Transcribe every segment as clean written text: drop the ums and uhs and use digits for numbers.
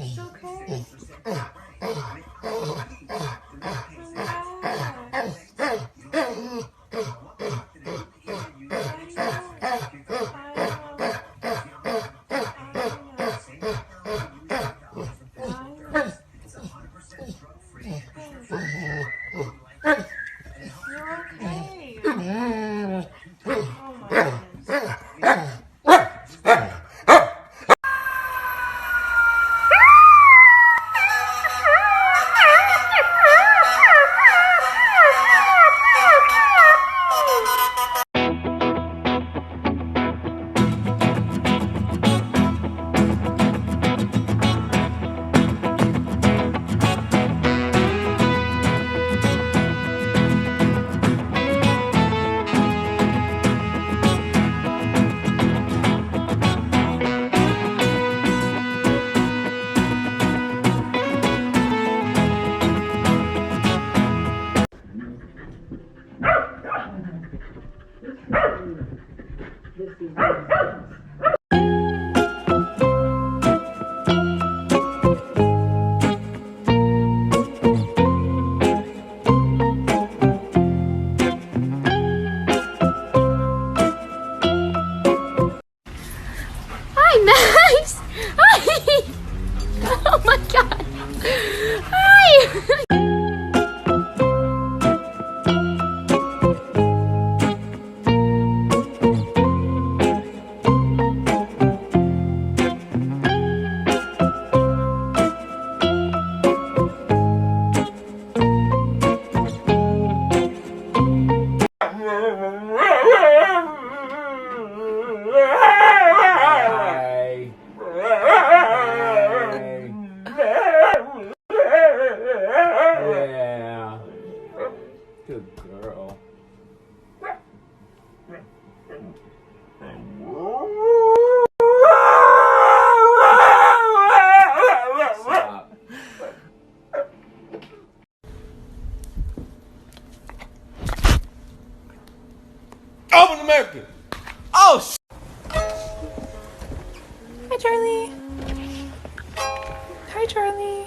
It's okay. Hi, Max! Hi! Oh my god! Hi! Yeah. Good girl. Stop. Open America. Oh. Hi, Charlie. Hi, Charlie.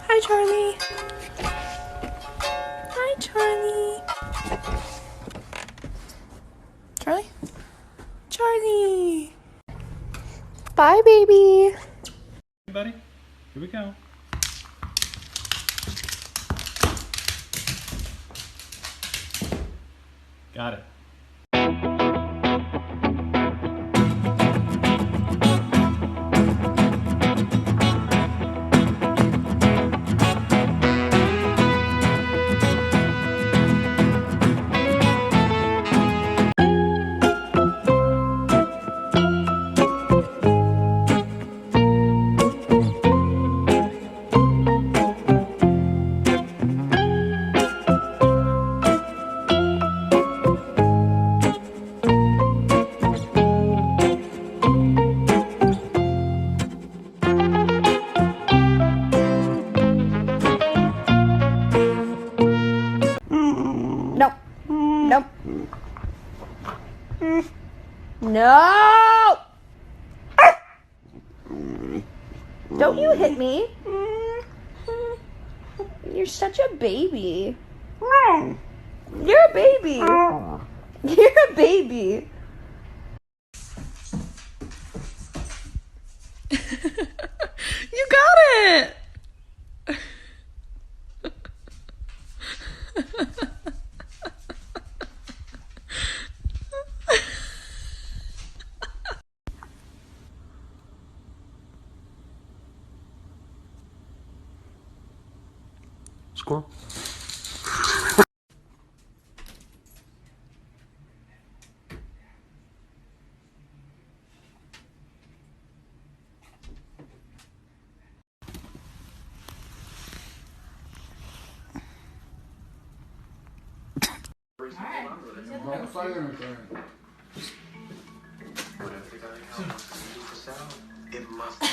Hi, Charlie. Hi, Charlie. Charlie? Charlie. Bye, baby. Hey, buddy. Here we go. Got it. Nope. Nope. No! Don't you hit me. You're such a baby. You're a baby. You're a baby. You got it. Score. Don't say anything. Whatever the guy else needs to sell, it must be